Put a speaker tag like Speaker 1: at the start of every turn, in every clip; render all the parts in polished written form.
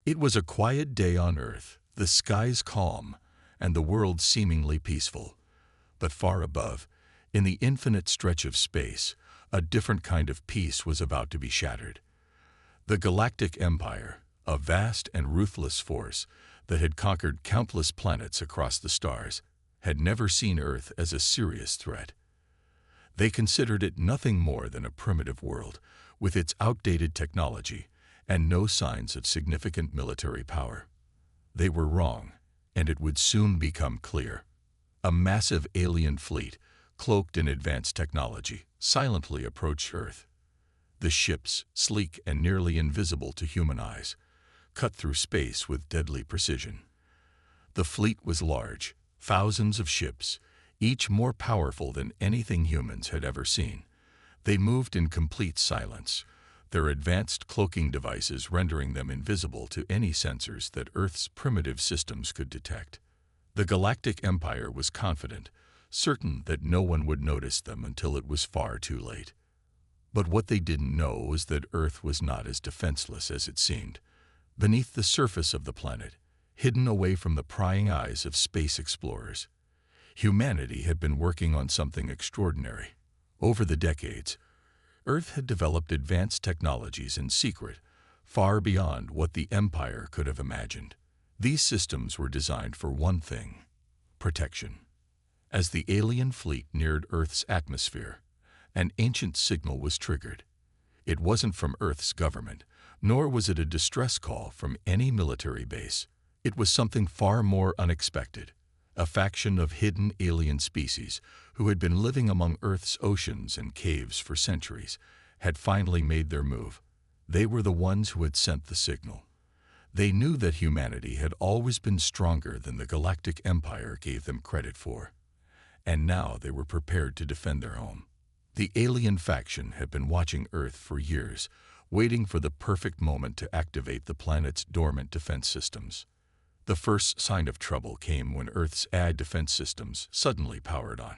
Speaker 1: It was a quiet day on Earth, the skies calm, and the world seemingly peaceful. But far above, in the infinite stretch of space, a different kind of peace was about to be shattered. The Galactic Empire, a vast and ruthless force that had conquered countless planets across the stars, had never seen Earth as a serious threat. They considered it nothing more than a primitive world, with its outdated technology and no signs of significant military power. They were wrong, and it would soon become clear. A massive alien fleet, cloaked in advanced technology, silently approached Earth. The ships, sleek and nearly invisible to human eyes, cut through space with deadly precision. The fleet was large, thousands of ships, each more powerful than anything humans had ever seen. They moved in complete silence, their advanced cloaking devices rendering them invisible to any sensors that Earth's primitive systems could detect. The Galactic Empire was confident, certain that no one would notice them until it was far too late. But what they didn't know was that Earth was not as defenseless as it seemed. Beneath the surface of the planet, hidden away from the prying eyes of space explorers, humanity had been working on something extraordinary. Over the decades, Earth had developed advanced technologies in secret, far beyond what the Empire could have imagined. These systems were designed for one thing: protection. As the alien fleet neared Earth's atmosphere, an ancient signal was triggered. It wasn't from Earth's government, nor was it a distress call from any military base. It was something far more unexpected. A faction of hidden alien species who had been living among Earth's oceans and caves for centuries had finally made their move. They were the ones who had sent the signal. They knew that humanity had always been stronger than the Galactic Empire gave them credit for, and now they were prepared to defend their home. The alien faction had been watching Earth for years, waiting for the perfect moment to activate the planet's dormant defense systems. The first sign of trouble came when Earth's AI defense systems suddenly powered on.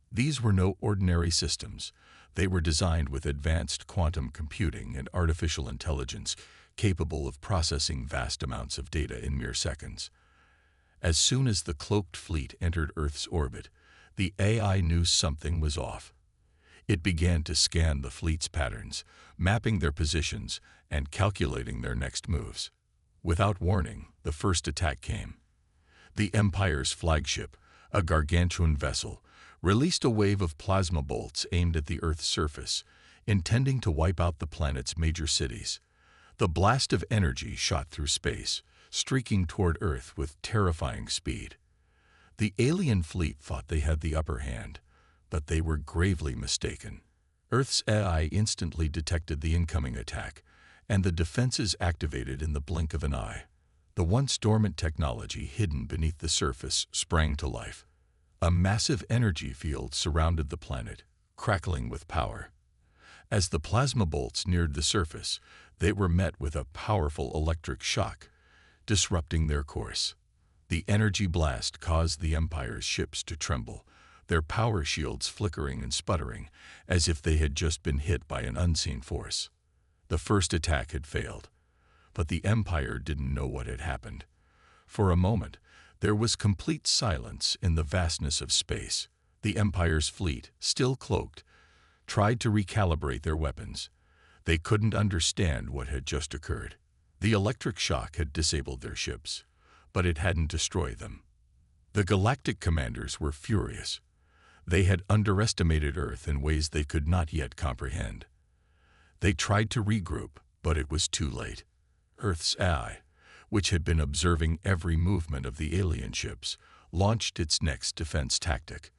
Speaker 1: These were no ordinary systems. They were designed with advanced quantum computing and artificial intelligence capable of processing vast amounts of data in mere seconds. As soon as the cloaked fleet entered Earth's orbit, the AI knew something was off. It began to scan the fleet's patterns, mapping their positions and calculating their next moves. Without warning, the first attack came. The Empire's flagship, a gargantuan vessel, released a wave of plasma bolts aimed at the Earth's surface, intending to wipe out the planet's major cities. The blast of energy shot through space, streaking toward Earth with terrifying speed. The alien fleet thought they had the upper hand, but they were gravely mistaken. Earth's AI instantly detected the incoming attack, and the defenses activated in the blink of an eye. The once dormant technology hidden beneath the surface sprang to life. A massive energy field surrounded the planet, crackling with power. As the plasma bolts neared the surface, they were met with a powerful electric shock, disrupting their course. The energy blast caused the Empire's ships to tremble, their power shields flickering and sputtering as if they had just been hit by an unseen force. The first attack had failed, but the Empire didn't know what had happened. For a moment, there was complete silence in the vastness of space. The Empire's fleet, still cloaked, tried to recalibrate their weapons. They couldn't understand what had just occurred. The electric shock had disabled their ships, but it hadn't destroyed them. The galactic commanders were furious. They had underestimated Earth in ways they could not yet comprehend. They tried to regroup, but it was too late. Earth's AI, which had been observing every movement of the alien ships, launched its next defense tactic.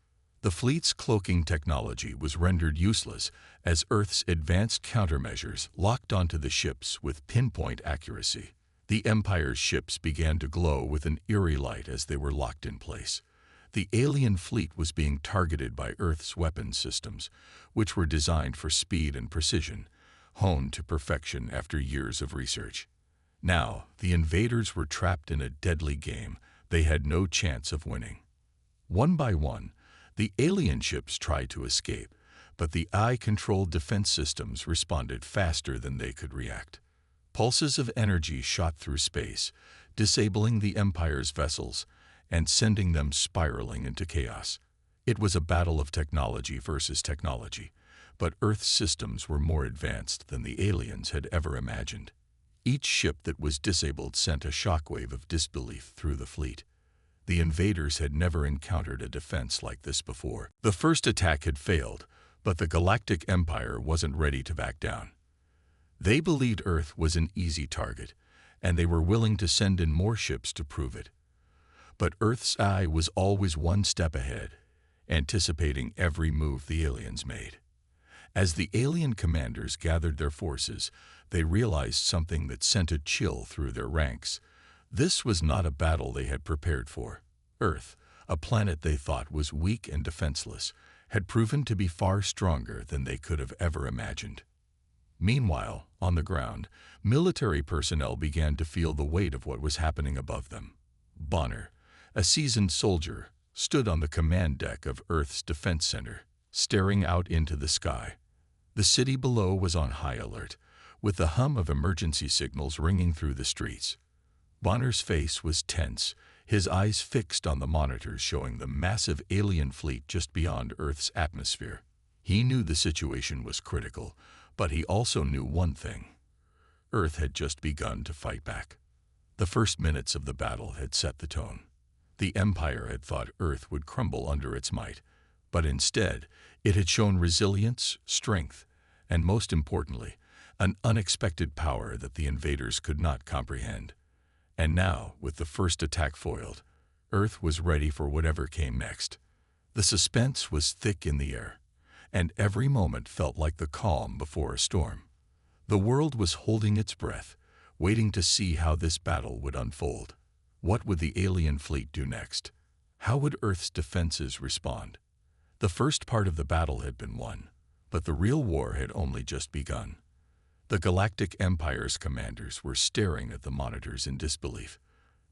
Speaker 1: The fleet's cloaking technology was rendered useless as Earth's advanced countermeasures locked onto the ships with pinpoint accuracy. The Empire's ships began to glow with an eerie light as they were locked in place. The alien fleet was being targeted by Earth's weapons systems, which were designed for speed and precision, honed to perfection after years of research. Now, the invaders were trapped in a deadly game they had no chance of winning. One by one, the alien ships tried to escape, but the AI-controlled defense systems responded faster than they could react. Pulses of energy shot through space, disabling the Empire's vessels and sending them spiraling into chaos. It was a battle of technology versus technology, but Earth's systems were more advanced than the aliens had ever imagined. Each ship that was disabled sent a shockwave of disbelief through the fleet. The invaders had never encountered a defense like this before. The first attack had failed, but the Galactic Empire wasn't ready to back down. They believed Earth was an easy target, and they were willing to send in more ships to prove it. But Earth's eye was always one step ahead, anticipating every move the aliens made. As the alien commanders gathered their forces, they realized something that sent a chill through their ranks. This was not a battle they had prepared for. Earth, a planet they thought was weak and defenseless, had proven to be far stronger than they could have ever imagined. Meanwhile, on the ground, military personnel began to feel the weight of what was happening above them. Bonner, a seasoned soldier, stood on the command deck of Earth's defense center, staring out into the sky. The city below was on high alert, with the hum of emergency signals ringing through the streets. Bonner's face was tense, his eyes fixed on the monitors showing the massive alien fleet just beyond Earth's atmosphere. He knew the situation was critical, but he also knew one thing. Earth had just begun to fight back. The first minutes of the battle had set the tone. The Empire had thought Earth would crumble under its might, but instead, it had shown resilience, strength, and most importantly, an unexpected power that the invaders could not comprehend. And now, with the first attack foiled, Earth was ready for whatever came next. The suspense was thick in the air, and every moment felt like the calm before a storm. The world was holding its breath, waiting to see how this battle would unfold. What would the alien fleet do next? How would Earth's defenses respond? The first part of the battle had been won, but the real war had only just begun. The Galactic Empire's commanders were staring at the monitors in disbelief.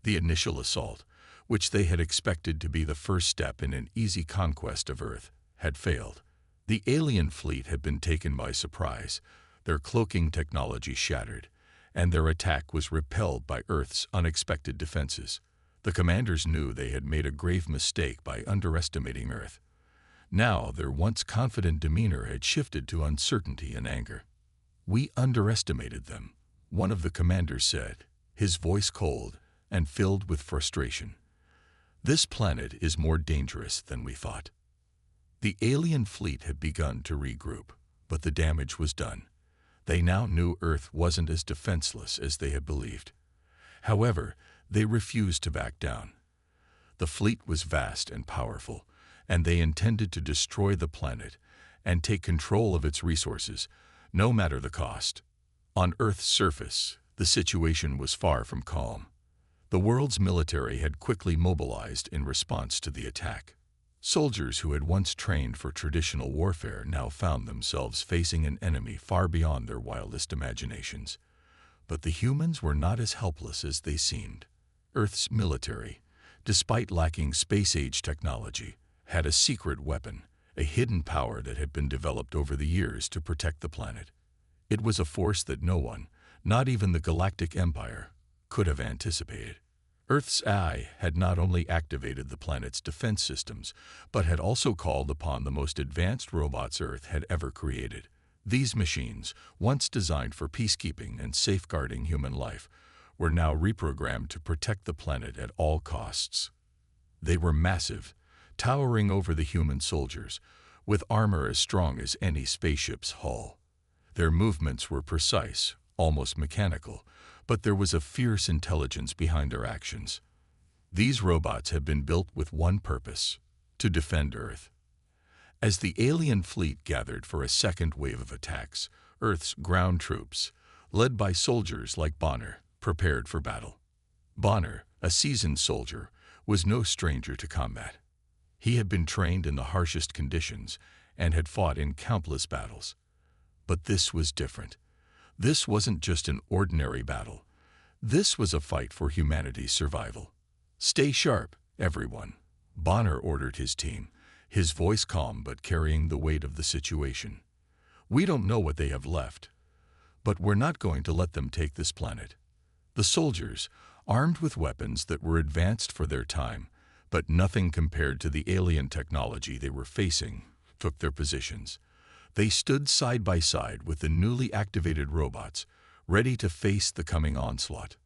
Speaker 1: The initial assault, which they had expected to be the first step in an easy conquest of Earth, had failed. The alien fleet had been taken by surprise, their cloaking technology shattered, and their attack was repelled by Earth's unexpected defenses. The commanders knew they had made a grave mistake by underestimating Earth. Now their once confident demeanor had shifted to uncertainty and anger. "We underestimated them," one of the commanders said, his voice cold and filled with frustration. "This planet is more dangerous than we thought." The alien fleet had begun to regroup, but the damage was done. They now knew Earth wasn't as defenseless as they had believed. However, they refused to back down. The fleet was vast and powerful, and they intended to destroy the planet and take control of its resources, no matter the cost. On Earth's surface, the situation was far from calm. The world's military had quickly mobilized in response to the attack. Soldiers who had once trained for traditional warfare now found themselves facing an enemy far beyond their wildest imaginations. But the humans were not as helpless as they seemed. Earth's military, despite lacking space-age technology, had a secret weapon, a hidden power that had been developed over the years to protect the planet. It was a force that no one, not even the Galactic Empire, could have anticipated. Earth's eye had not only activated the planet's defense systems, but had also called upon the most advanced robots Earth had ever created. These machines, once designed for peacekeeping and safeguarding human life, were now reprogrammed to protect the planet at all costs. They were massive, towering over the human soldiers, with armor as strong as any spaceship's hull. Their movements were precise, almost mechanical, but there was a fierce intelligence behind their actions. These robots had been built with one purpose: to defend Earth. As the alien fleet gathered for a second wave of attacks, Earth's ground troops, led by soldiers like Bonner, prepared for battle. Bonner, a seasoned soldier, was no stranger to combat. He had been trained in the harshest conditions and had fought in countless battles. But this was different. This wasn't just an ordinary battle. This was a fight for humanity's survival. "Stay sharp, everyone," Bonner ordered his team, his voice calm but carrying the weight of the situation. "We don't know what they have left, But we're not going to let them take this planet. The soldiers, armed with weapons that were advanced for their time, but nothing compared to the alien technology they were facing, took their positions. They stood side by side with the newly activated robots, ready to face the coming onslaught.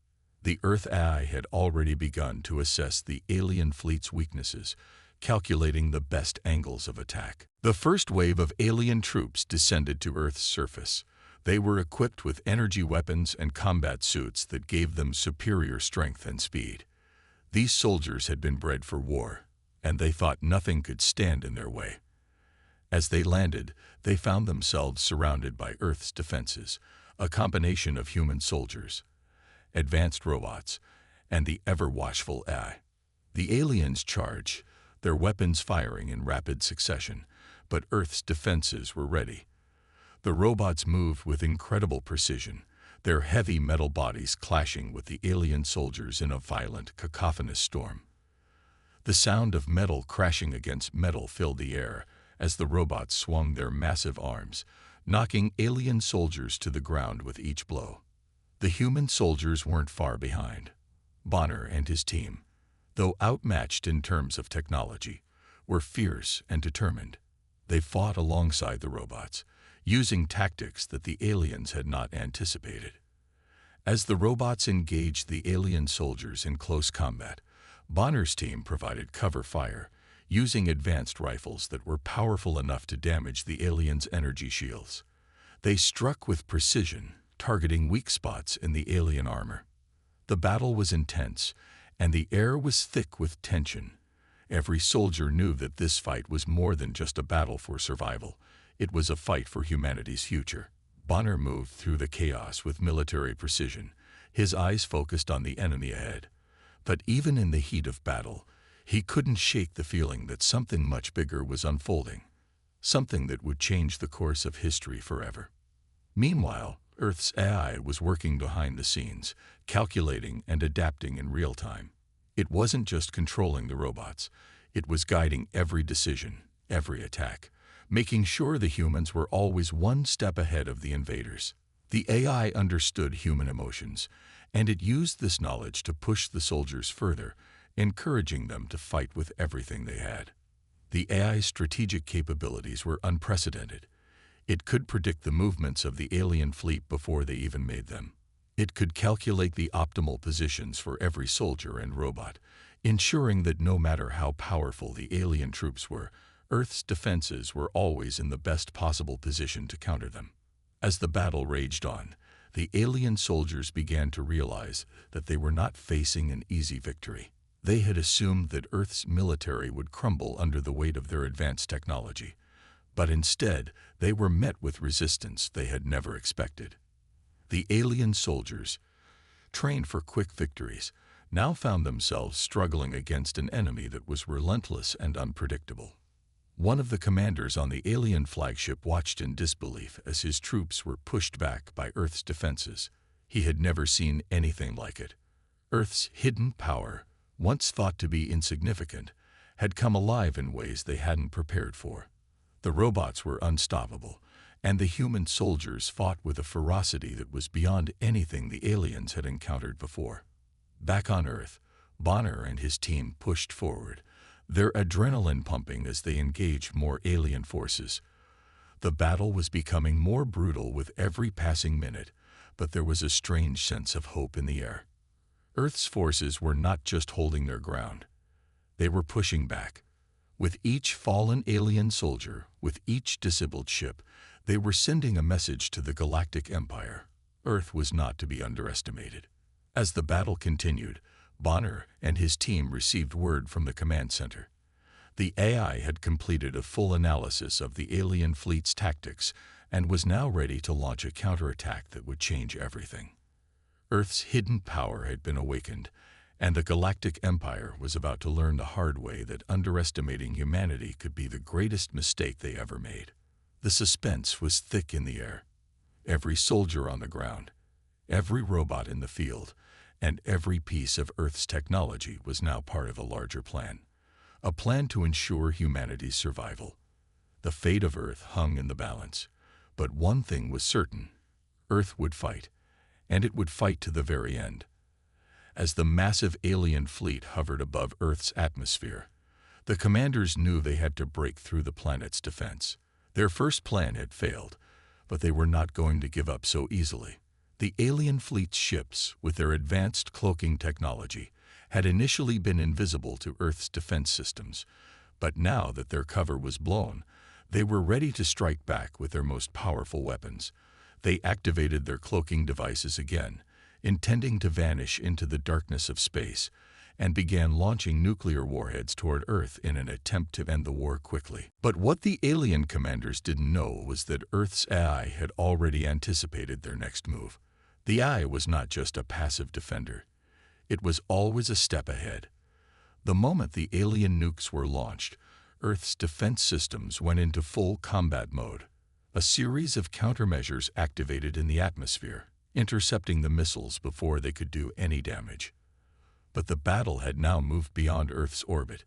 Speaker 1: The Earth AI had already begun to assess the alien fleet's weaknesses, calculating the best angles of attack. The first wave of alien troops descended to Earth's surface. They were equipped with energy weapons and combat suits that gave them superior strength and speed. These soldiers had been bred for war, and they thought nothing could stand in their way. As they landed, they found themselves surrounded by Earth's defenses, a combination of human soldiers, advanced robots, and the ever-watchful AI. The aliens charged, their weapons firing in rapid succession, but Earth's defenses were ready. The robots moved with incredible precision, their heavy metal bodies clashing with the alien soldiers in a violent, cacophonous storm. The sound of metal crashing against metal filled the air as the robots swung their massive arms, knocking alien soldiers to the ground with each blow. The human soldiers weren't far behind. Bonner and his team, though outmatched in terms of technology, were fierce and determined. They fought alongside the robots, using tactics that the aliens had not anticipated. As the robots engaged the alien soldiers in close combat, Bonner's team provided cover fire, using advanced rifles that were powerful enough to damage the aliens' energy shields. They struck with precision, targeting weak spots in the alien armor. The battle was intense, and the air was thick with tension. Every soldier knew that this fight was more than just a battle for survival. It was a fight for humanity's future. Bonner moved through the chaos with military precision, his eyes focused on the enemy ahead. But even in the heat of battle, he couldn't shake the feeling that something much bigger was unfolding, something that would change the course of history forever. Meanwhile, Earth's AI was working behind the scenes, calculating and adapting in real time. It wasn't just controlling the robots, it was guiding every decision, every attack, making sure the humans were always one step ahead of the invaders. The AI understood human emotions, and it used this knowledge to push the soldiers further, encouraging them to fight with everything they had. The AI's strategic capabilities were unprecedented. It could predict the movements of the alien fleet before they even made them. It could calculate the optimal positions for every soldier and robot, ensuring that no matter how powerful the alien troops were, Earth's defenses were always in the best possible position to counter them. As the battle raged on, the alien soldiers began to realize that they were not facing an easy victory. They had assumed that Earth's military would crumble under the weight of their advanced technology, but instead they were met with resistance they had never expected. The alien soldiers, trained for quick victories, now found themselves struggling against an enemy that was relentless and unpredictable. One of the commanders on the alien flagship watched in disbelief as his troops were pushed back by Earth's defenses. He had never seen anything like it. Earth's hidden power, once thought to be insignificant, had come alive in ways they hadn't prepared for. The robots were unstoppable, and the human soldiers fought with a ferocity that was beyond anything the aliens had encountered before. Back on Earth, Bonner and his team pushed forward, their adrenaline pumping as they engaged more alien forces. The battle was becoming more brutal with every passing minute, but there was a strange sense of hope in the air. Earth's forces were not just holding their ground. They were pushing back. With each fallen alien soldier, with each disabled ship, they were sending a message to the Galactic Empire. Earth was not to be underestimated. As the battle continued, Bonner and his team received word from the command center. The AI had completed a full analysis of the alien fleet's tactics and was now ready to launch a counterattack that would change everything. Earth's hidden power had been awakened, and the Galactic Empire was about to learn the hard way that underestimating humanity could be the greatest mistake they ever made. The suspense was thick in the air. Every soldier on the ground, every robot in the field, and every piece of Earth's technology was now part of a larger plan. A plan to ensure humanity's survival. The fate of Earth hung in the balance, but one thing was certain: Earth would fight, and it would fight to the very end. As the massive alien fleet hovered above Earth's atmosphere, the commanders knew they had to break through the planet's defense. Their first plan had failed, but they were not going to give up so easily. The alien fleet's ships, with their advanced cloaking technology, had initially been invisible to Earth's defense systems, but now that their cover was blown, they were ready to strike back with their most powerful weapons. They activated their cloaking devices again, intending to vanish into the darkness of space, and began launching nuclear warheads toward Earth in an attempt to end the war quickly. But what the alien commanders didn't know was that Earth's AI had already anticipated their next move. The AI was not just a passive defender. It was always a step ahead. The moment the alien nukes were launched, Earth's defense systems went into full combat mode. A series of countermeasures activated in the atmosphere, intercepting the missiles before they could do any damage. But the battle had now moved beyond Earth's orbit,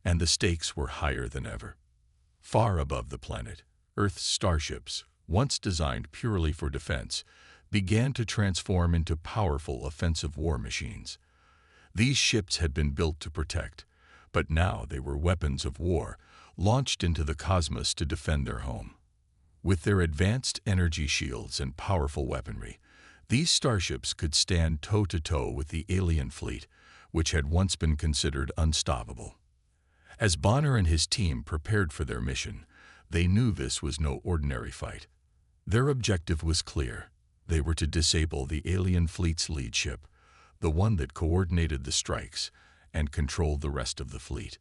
Speaker 1: and the stakes were higher than ever. Far above the planet, Earth's starships, once designed purely for defense, began to transform into powerful offensive war machines. These ships had been built to protect, but now they were weapons of war, launched into the cosmos to defend their home. With their advanced energy shields and powerful weaponry, these starships could stand toe-to-toe with the alien fleet, which had once been considered unstoppable. As Bonner and his team prepared for their mission, they knew this was no ordinary fight. Their objective was clear. They were to disable the alien fleet's lead ship, the one that coordinated the strikes, and controlled the rest of the fleet.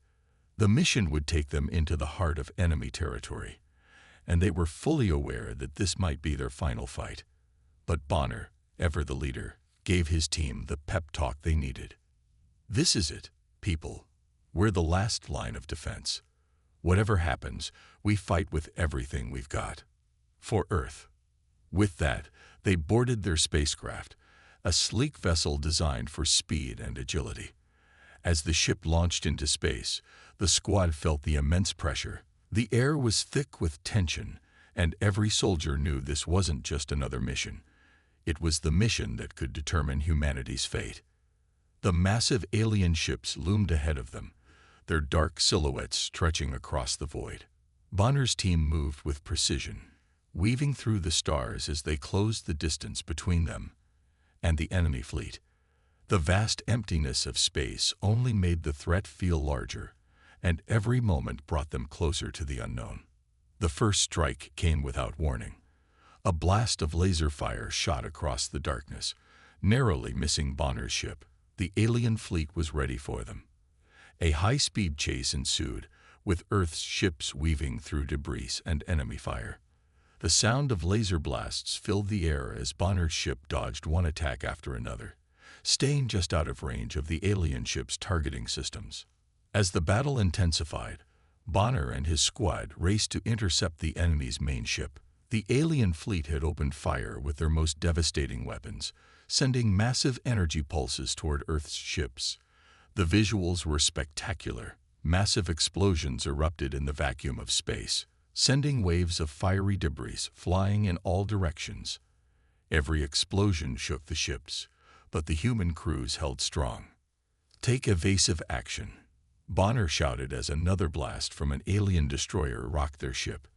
Speaker 1: The mission would take them into the heart of enemy territory, and they were fully aware that this might be their final fight. But Bonner, ever the leader, gave his team the pep talk they needed. "This is it, people. We're the last line of defense. Whatever happens, we fight with everything we've got. For Earth." With that, they boarded their spacecraft, a sleek vessel designed for speed and agility. As the ship launched into space, the squad felt the immense pressure. The air was thick with tension, and every soldier knew this wasn't just another mission. It was the mission that could determine humanity's fate. The massive alien ships loomed ahead of them, their dark silhouettes stretching across the void. Bonner's team moved with precision, weaving through the stars as they closed the distance between them and the enemy fleet. The vast emptiness of space only made the threat feel larger, and every moment brought them closer to the unknown. The first strike came without warning. A blast of laser fire shot across the darkness, narrowly missing Bonner's ship. The alien fleet was ready for them. A high-speed chase ensued, with Earth's ships weaving through debris and enemy fire. The sound of laser blasts filled the air as Bonner's ship dodged one attack after another, staying just out of range of the alien ship's targeting systems. As the battle intensified, Bonner and his squad raced to intercept the enemy's main ship. The alien fleet had opened fire with their most devastating weapons, sending massive energy pulses toward Earth's ships. The visuals were spectacular. Massive explosions erupted in the vacuum of space, sending waves of fiery debris flying in all directions. Every explosion shook the ships, but the human crews held strong. "Take evasive action," Bonner shouted as another blast from an alien destroyer rocked their ship.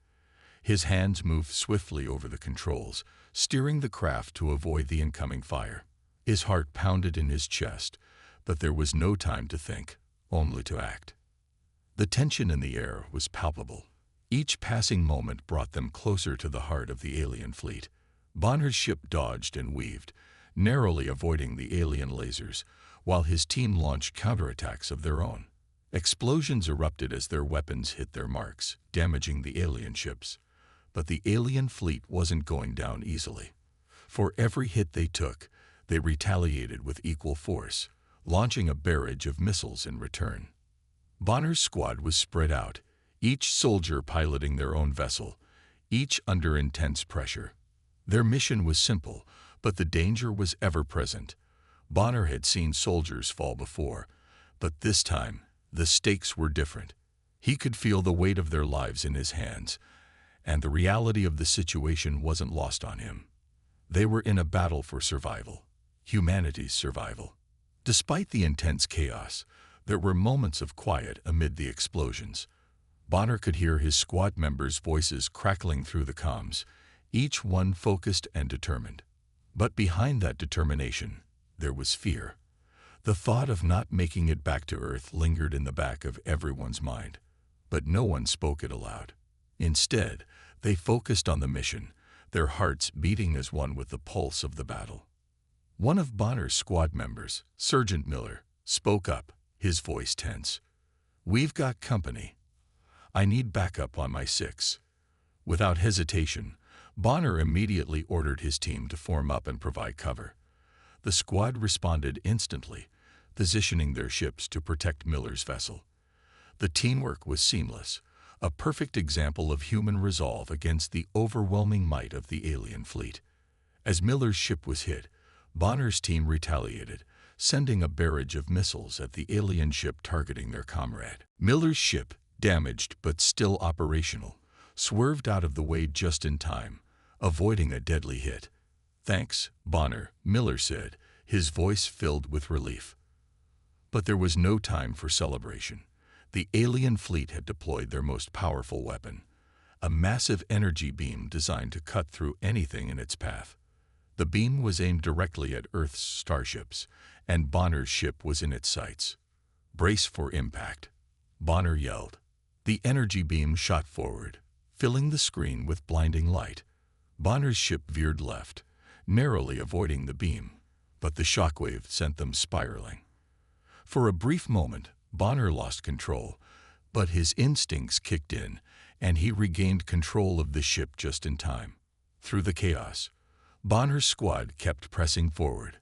Speaker 1: His hands moved swiftly over the controls, steering the craft to avoid the incoming fire. His heart pounded in his chest, but there was no time to think, only to act. The tension in the air was palpable. Each passing moment brought them closer to the heart of the alien fleet. Bonner's ship dodged and weaved, narrowly avoiding the alien lasers, while his team launched counterattacks of their own. Explosions erupted as their weapons hit their marks, damaging the alien ships. But the alien fleet wasn't going down easily. For every hit they took, they retaliated with equal force, launching a barrage of missiles in return. Bonner's squad was spread out, each soldier piloting their own vessel, each under intense pressure. Their mission was simple, but the danger was ever present. Bonner had seen soldiers fall before, but this time, the stakes were different. He could feel the weight of their lives in his hands, and the reality of the situation wasn't lost on him. They were in a battle for survival, humanity's survival. Despite the intense chaos, there were moments of quiet amid the explosions. Bonner could hear his squad members' voices crackling through the comms, each one focused and determined. But behind that determination, there was fear. The thought of not making it back to Earth lingered in the back of everyone's mind, but no one spoke it aloud. Instead, they focused on the mission, their hearts beating as one with the pulse of the battle. One of Bonner's squad members, Sergeant Miller, spoke up, his voice tense. "We've got company. I need backup on my 6." Without hesitation, Bonner immediately ordered his team to form up and provide cover. The squad responded instantly, positioning their ships to protect Miller's vessel. The teamwork was seamless, a perfect example of human resolve against the overwhelming might of the alien fleet. As Miller's ship was hit, Bonner's team retaliated, sending a barrage of missiles at the alien ship targeting their comrade. Miller's ship, damaged but still operational, swerved out of the way just in time, avoiding a deadly hit. "Thanks, Bonner," Miller said, his voice filled with relief. But there was no time for celebration. The alien fleet had deployed their most powerful weapon, a massive energy beam designed to cut through anything in its path. The beam was aimed directly at Earth's starships, and Bonner's ship was in its sights. "Brace for impact," Bonner yelled. The energy beam shot forward, filling the screen with blinding light. Bonner's ship veered left, narrowly avoiding the beam, but the shockwave sent them spiraling. For a brief moment, Bonner lost control, but his instincts kicked in, and he regained control of the ship just in time. Through the chaos, Bonner's squad kept pressing forward.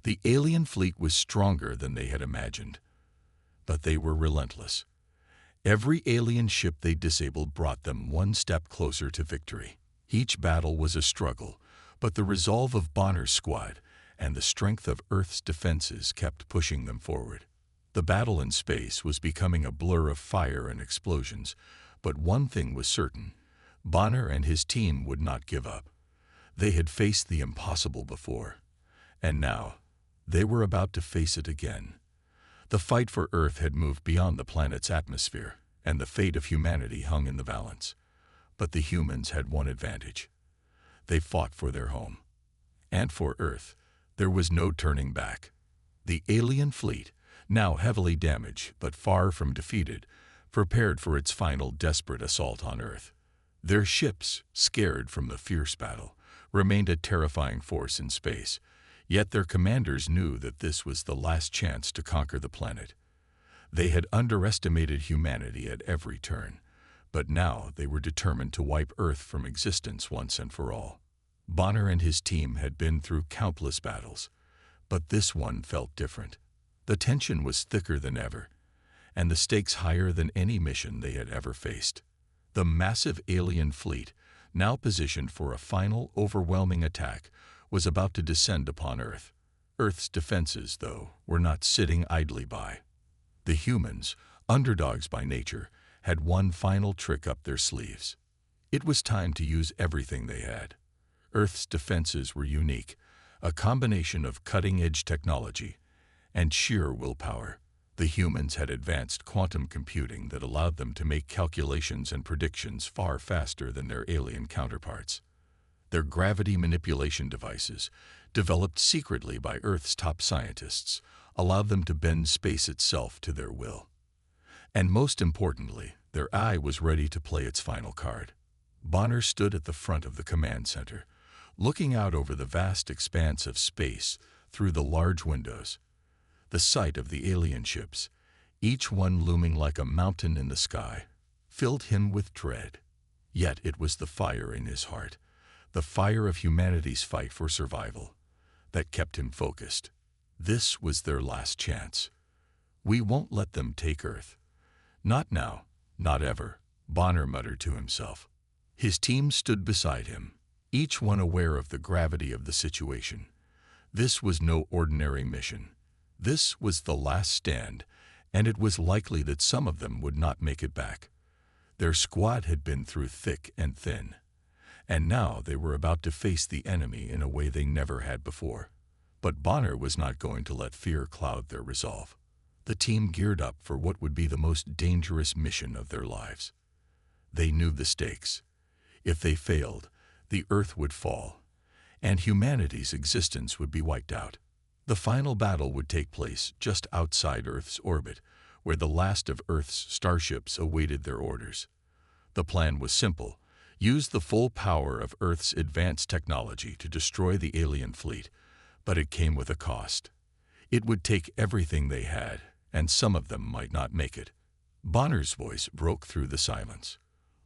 Speaker 1: The alien fleet was stronger than they had imagined, but they were relentless. Every alien ship they disabled brought them one step closer to victory. Each battle was a struggle, but the resolve of Bonner's squad and the strength of Earth's defenses kept pushing them forward. The battle in space was becoming a blur of fire and explosions, but one thing was certain: Bonner and his team would not give up. They had faced the impossible before, and now they were about to face it again. The fight for Earth had moved beyond the planet's atmosphere, and the fate of humanity hung in the balance. But the humans had one advantage. They fought for their home. And for Earth, there was no turning back. The alien fleet, now heavily damaged but far from defeated, prepared for its final desperate assault on Earth. Their ships, scared from the fierce battle, remained a terrifying force in space, yet their commanders knew that this was the last chance to conquer the planet. They had underestimated humanity at every turn, but now they were determined to wipe Earth from existence once and for all. Bonner and his team had been through countless battles, but this one felt different. The tension was thicker than ever, and the stakes higher than any mission they had ever faced. The massive alien fleet, now positioned for a final, overwhelming attack, was about to descend upon Earth. Earth's defenses, though, were not sitting idly by. The humans, underdogs by nature, had one final trick up their sleeves. It was time to use everything they had. Earth's defenses were unique, a combination of cutting-edge technology and sheer willpower. The humans had advanced quantum computing that allowed them to make calculations and predictions far faster than their alien counterparts. Their gravity manipulation devices, developed secretly by Earth's top scientists, allowed them to bend space itself to their will. And most importantly, their eye was ready to play its final card. Bonner stood at the front of the command center, looking out over the vast expanse of space through the large windows. The sight of the alien ships, each one looming like a mountain in the sky, filled him with dread. Yet it was the fire in his heart, the fire of humanity's fight for survival, that kept him focused. This was their last chance. "We won't let them take Earth. Not now, not ever," Bonner muttered to himself. His team stood beside him, each one aware of the gravity of the situation. This was no ordinary mission. This was the last stand, and it was likely that some of them would not make it back. Their squad had been through thick and thin, And now they were about to face the enemy in a way they never had before. But Bonner was not going to let fear cloud their resolve. The team geared up for what would be the most dangerous mission of their lives. They knew the stakes. If they failed, the Earth would fall, and humanity's existence would be wiped out. The final battle would take place just outside Earth's orbit, where the last of Earth's starships awaited their orders. The plan was simple: use the full power of Earth's advanced technology to destroy the alien fleet, but it came with a cost. It would take everything they had, and some of them might not make it. Bonner's voice broke through the silence.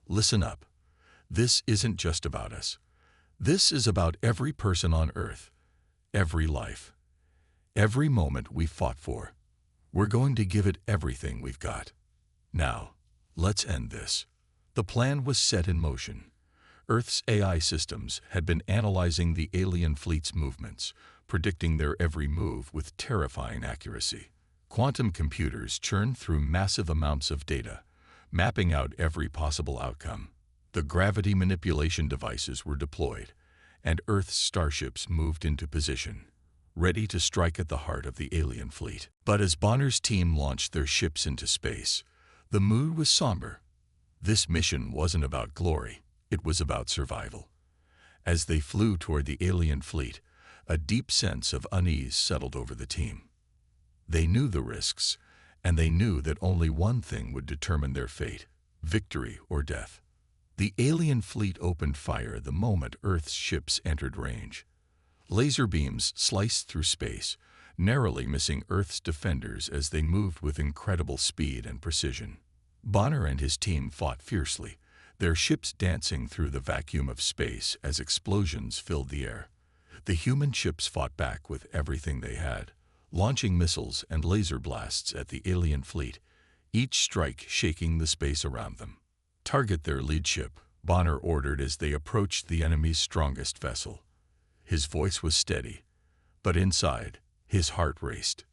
Speaker 1: Listen up. This isn't just about us. This is about every person on Earth, every life, every moment we fought for. We're going to give it everything we've got. Now, let's end this. The plan was set in motion. Earth's AI systems had been analyzing the alien fleet's movements, predicting their every move with terrifying accuracy. Quantum computers churned through massive amounts of data, mapping out every possible outcome. The gravity manipulation devices were deployed, and Earth's starships moved into position, ready to strike at the heart of the alien fleet. But as Bonner's team launched their ships into space, the mood was somber. This mission wasn't about glory, it was about survival. As they flew toward the alien fleet, a deep sense of unease settled over the team. They knew the risks, and they knew that only one thing would determine their fate: victory or death. The alien fleet opened fire the moment Earth's ships entered range. Laser beams sliced through space, narrowly missing Earth's defenders as they moved with incredible speed and precision. Bonner and his team fought fiercely, their ships dancing through the vacuum of space as explosions filled the air. The human ships fought back with everything they had, launching missiles and laser blasts at the alien fleet, each strike shaking the space around them. Target their lead ship, Bonner ordered as they approached the enemy's strongest vessel. His voice was steady, but inside, his heart raced.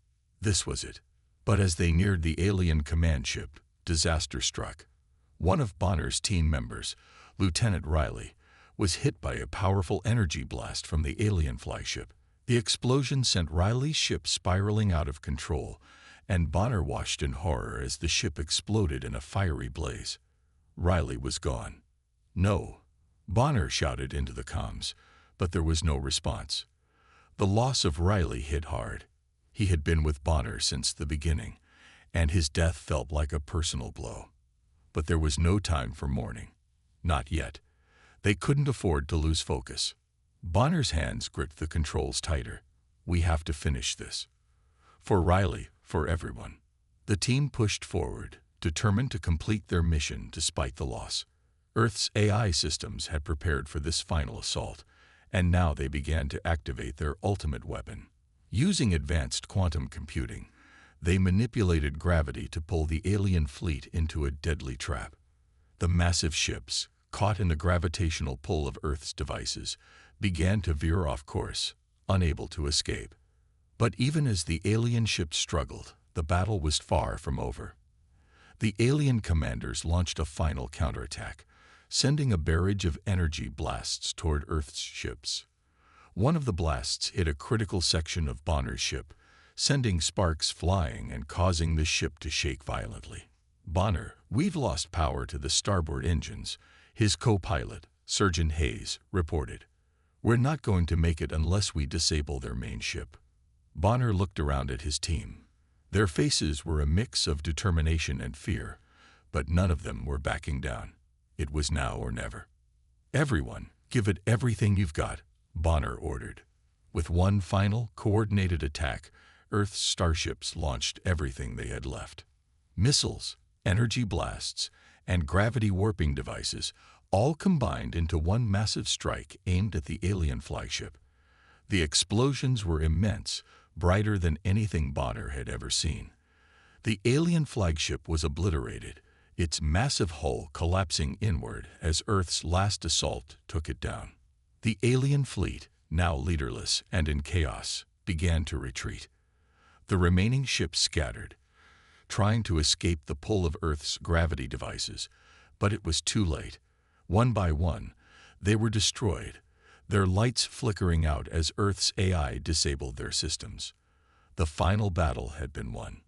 Speaker 1: This was it. But as they neared the alien command ship, disaster struck. One of Bonner's team members, Lieutenant Riley, was hit by a powerful energy blast from the alien flagship. The explosion sent Riley's ship spiraling out of control, and Bonner watched in horror as the ship exploded in a fiery blaze. Riley was gone. No, Bonner shouted into the comms, but there was no response. The loss of Riley hit hard. He had been with Bonner since the beginning, and his death felt like a personal blow. But there was no time for mourning. Not yet. They couldn't afford to lose focus. Bonner's hands gripped the controls tighter. We have to finish this. For Riley, for everyone. The team pushed forward, determined to complete their mission despite the loss. Earth's AI systems had prepared for this final assault, and now they began to activate their ultimate weapon. Using advanced quantum computing, they manipulated gravity to pull the alien fleet into a deadly trap. The massive ships, caught in the gravitational pull of Earth's devices, began to veer off course, unable to escape. But even as the alien ships struggled, the battle was far from over. The alien commanders launched a final counterattack, sending a barrage of energy blasts toward Earth's ships. One of the blasts hit a critical section of Bonner's ship, sending sparks flying and causing the ship to shake violently. Bonner, we've lost power to the starboard engines, his co-pilot, Surgeon Hayes, reported. We're not going to make it unless we disable their main ship. Bonner looked around at his team. Their faces were a mix of determination and fear, but none of them were backing down. It was now or never. Everyone, give it everything you've got, Bonner ordered. With one final, coordinated attack, Earth's starships launched everything they had left. Missiles, energy blasts, and gravity warping devices all combined into one massive strike aimed at the alien flagship. The explosions were immense, brighter than anything Bonner had ever seen. The alien flagship was obliterated, its massive hull collapsing inward as Earth's last assault took it down. The alien fleet, now leaderless and in chaos, began to retreat. The remaining ships scattered, trying to escape the pull of Earth's gravity devices, but it was too late. One by one, They were destroyed, their lights flickering out as Earth's AI disabled their systems. The final battle had been won.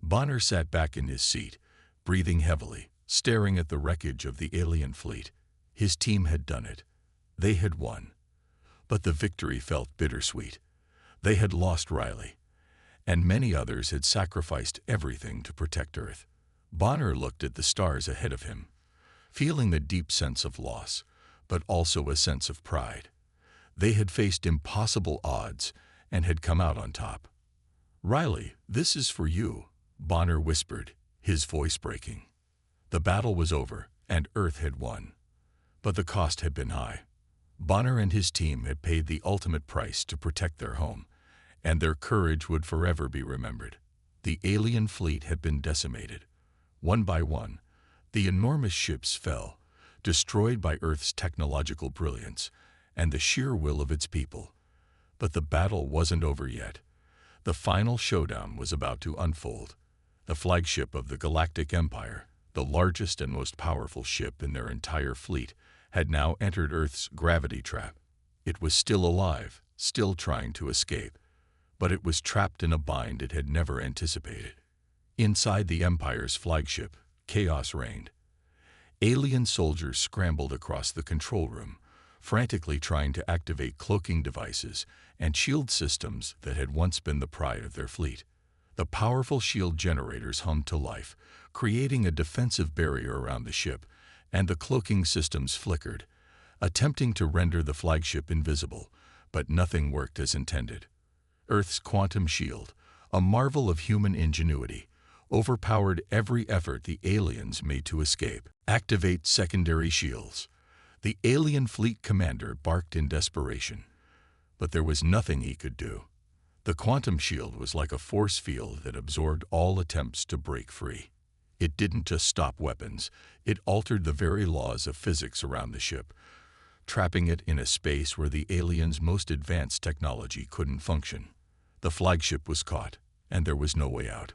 Speaker 1: Bonner sat back in his seat, breathing heavily, staring at the wreckage of the alien fleet. His team had done it. They had won. But the victory felt bittersweet. They had lost Riley, and many others had sacrificed everything to protect Earth. Bonner looked at the stars ahead of him, feeling a deep sense of loss, but also a sense of pride. They had faced impossible odds and had come out on top. "Riley, this is for you," Bonner whispered, his voice breaking. The battle was over, and Earth had won. But the cost had been high. Bonner and his team had paid the ultimate price to protect their home, and their courage would forever be remembered. The alien fleet had been decimated. One by one, the enormous ships fell, destroyed by Earth's technological brilliance and the sheer will of its people. But the battle wasn't over yet. The final showdown was about to unfold. The flagship of the Galactic Empire, the largest and most powerful ship in their entire fleet, had now entered Earth's gravity trap. It was still alive, still trying to escape, but it was trapped in a bind it had never anticipated. Inside the Empire's flagship, chaos reigned. Alien soldiers scrambled across the control room, frantically trying to activate cloaking devices and shield systems that had once been the pride of their fleet. The powerful shield generators hummed to life, creating a defensive barrier around the ship, and the cloaking systems flickered, attempting to render the flagship invisible, but nothing worked as intended. Earth's quantum shield, a marvel of human ingenuity, overpowered every effort the aliens made to escape. "Activate secondary shields." The alien fleet commander barked in desperation, but there was nothing he could do. The quantum shield was like a force field that absorbed all attempts to break free. It didn't just stop weapons, it altered the very laws of physics around the ship, trapping it in a space where the aliens' most advanced technology couldn't function. The flagship was caught, and there was no way out.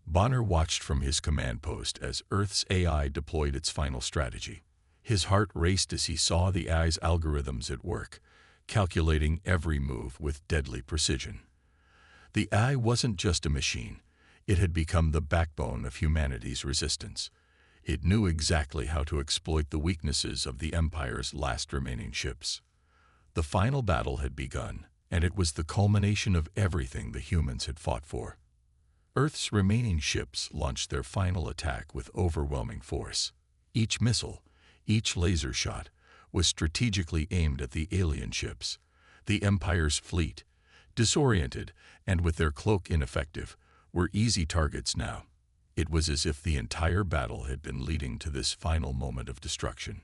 Speaker 1: Bonner watched from his command post as Earth's AI deployed its final strategy. His heart raced as he saw the AI's algorithms at work, calculating every move with deadly precision. The AI wasn't just a machine. It had become the backbone of humanity's resistance. It knew exactly how to exploit the weaknesses of the Empire's last remaining ships. The final battle had begun, and it was the culmination of everything the humans had fought for. Earth's remaining ships launched their final attack with overwhelming force. Each missile, each laser shot, was strategically aimed at the alien ships. The Empire's fleet, disoriented and with their cloak ineffective, were easy targets now. It was as if the entire battle had been leading to this final moment of destruction.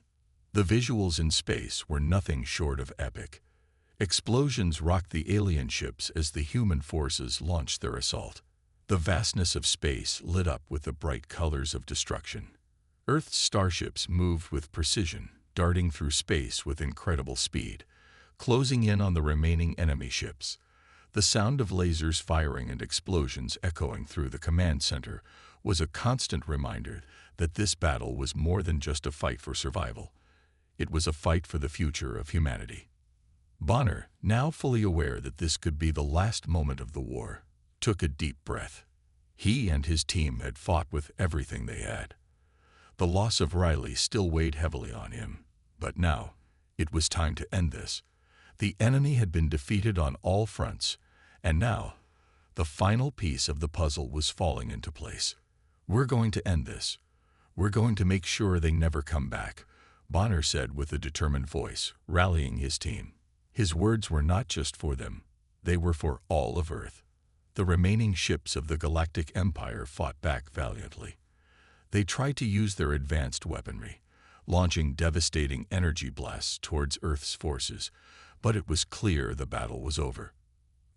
Speaker 1: The visuals in space were nothing short of epic. Explosions rocked the alien ships as the human forces launched their assault. The vastness of space lit up with the bright colors of destruction. Earth's starships moved with precision, darting through space with incredible speed, closing in on the remaining enemy ships. The sound of lasers firing and explosions echoing through the command center was a constant reminder that this battle was more than just a fight for survival. It was a fight for the future of humanity. Bonner, now fully aware that this could be the last moment of the war, took a deep breath. He and his team had fought with everything they had. The loss of Riley still weighed heavily on him, but now it was time to end this. The enemy had been defeated on all fronts, and now the final piece of the puzzle was falling into place. "We're going to end this. We're going to make sure they never come back," Bonner said with a determined voice, rallying his team. His words were not just for them, they were for all of Earth. The remaining ships of the Galactic Empire fought back valiantly. They tried to use their advanced weaponry, launching devastating energy blasts towards Earth's forces, but it was clear the battle was over.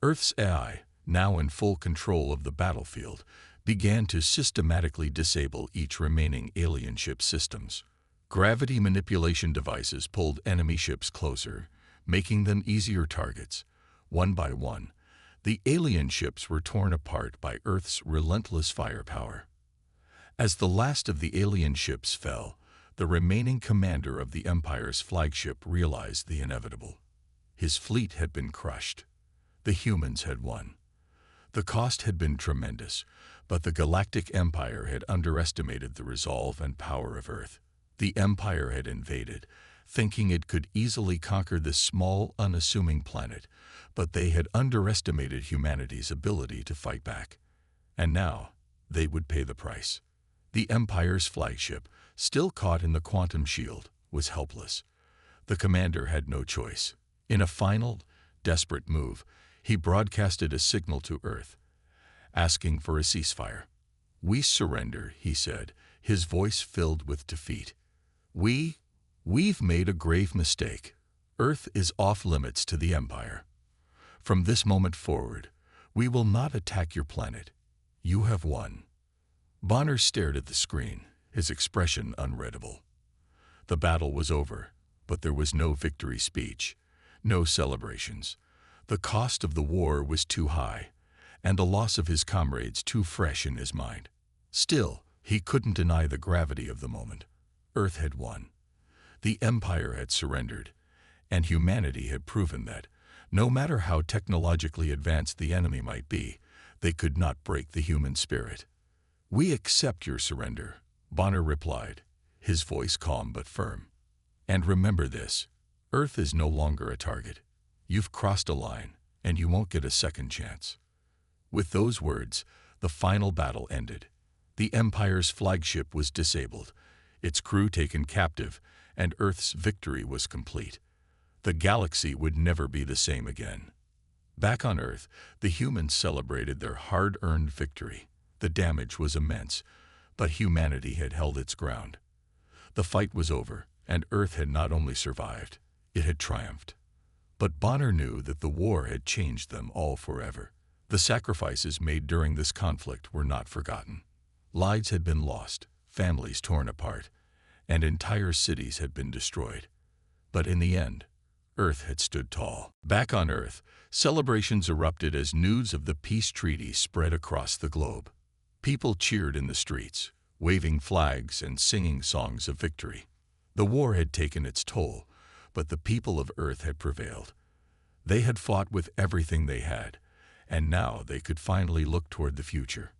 Speaker 1: Earth's AI, now in full control of the battlefield, began to systematically disable each remaining alien ship's systems. Gravity manipulation devices pulled enemy ships closer, making them easier targets. One by one, the alien ships were torn apart by Earth's relentless firepower. As the last of the alien ships fell, the remaining commander of the Empire's flagship realized the inevitable. His fleet had been crushed. The humans had won. The cost had been tremendous, but the Galactic Empire had underestimated the resolve and power of Earth. The Empire had invaded, thinking it could easily conquer this small, unassuming planet, but they had underestimated humanity's ability to fight back. And now, they would pay the price. The Empire's flagship, still caught in the quantum shield, was helpless. The commander had no choice. In a final, desperate move, he broadcasted a signal to Earth, asking for a ceasefire. "We surrender," he said, his voice filled with defeat. We've made a grave mistake. Earth is off limits to the Empire. From this moment forward, we will not attack your planet. You have won." Bonner stared at the screen, his expression unreadable. The battle was over, but there was no victory speech, no celebrations. The cost of the war was too high, and the loss of his comrades too fresh in his mind. Still, he couldn't deny the gravity of the moment. Earth had won. The Empire had surrendered, and humanity had proven that, no matter how technologically advanced the enemy might be, they could not break the human spirit. "We accept your surrender," Bonner replied, his voice calm but firm. "And remember this, Earth is no longer a target. You've crossed a line, and you won't get a second chance." With those words, the final battle ended. The Empire's flagship was disabled, its crew taken captive, and Earth's victory was complete. The galaxy would never be the same again. Back on Earth, the humans celebrated their hard-earned victory. The damage was immense, but humanity had held its ground. The fight was over, and Earth had not only survived, it had triumphed. But Bonner knew that the war had changed them all forever. The sacrifices made during this conflict were not forgotten. Lives had been lost, families torn apart, and entire cities had been destroyed. But in the end, Earth had stood tall. Back on Earth, celebrations erupted as news of the peace treaty spread across the globe. People cheered in the streets, waving flags and singing songs of victory. The war had taken its toll, but the people of Earth had prevailed. They had fought with everything they had, and now they could finally look toward the future.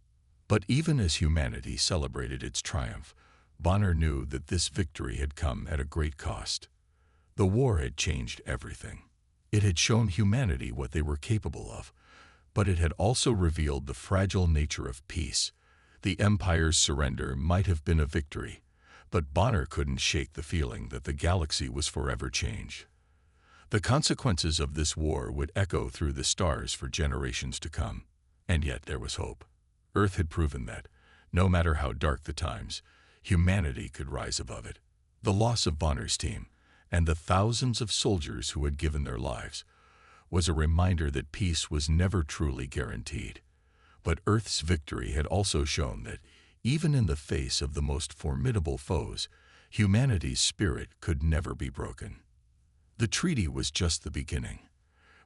Speaker 1: But even as humanity celebrated its triumph, Bonner knew that this victory had come at a great cost. The war had changed everything. It had shown humanity what they were capable of, but it had also revealed the fragile nature of peace. The Empire's surrender might have been a victory, but Bonner couldn't shake the feeling that the galaxy was forever changed. The consequences of this war would echo through the stars for generations to come. And yet there was hope. Earth had proven that, no matter how dark the times, humanity could rise above it. The loss of Bonner's team, and the thousands of soldiers who had given their lives, was a reminder that peace was never truly guaranteed. But Earth's victory had also shown that, even in the face of the most formidable foes, humanity's spirit could never be broken. The treaty was just the beginning.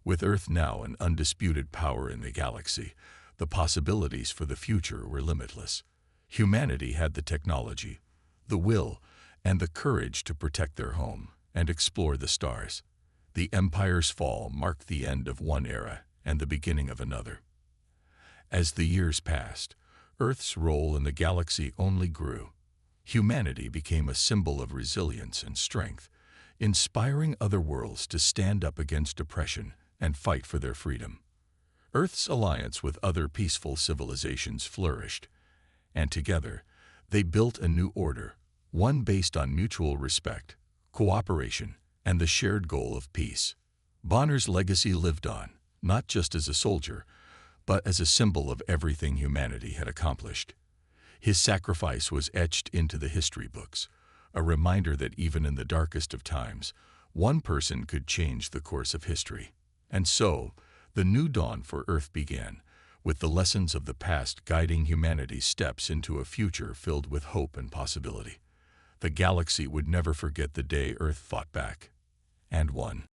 Speaker 1: With Earth now an undisputed power in the galaxy, the possibilities for the future were limitless. Humanity had the technology, the will, and the courage to protect their home and explore the stars. The Empire's fall marked the end of one era and the beginning of another. As the years passed, Earth's role in the galaxy only grew. Humanity became a symbol of resilience and strength, inspiring other worlds to stand up against oppression and fight for their freedom. Earth's alliance with other peaceful civilizations flourished, and together they built a new order, one based on mutual respect, cooperation, and the shared goal of peace. Bonner's legacy lived on, not just as a soldier, but as a symbol of everything humanity had accomplished. His sacrifice was etched into the history books, a reminder that even in the darkest of times, one person could change the course of history. And so, the new dawn for Earth began, with the lessons of the past guiding humanity's steps into a future filled with hope and possibility. The galaxy would never forget the day Earth fought back and won.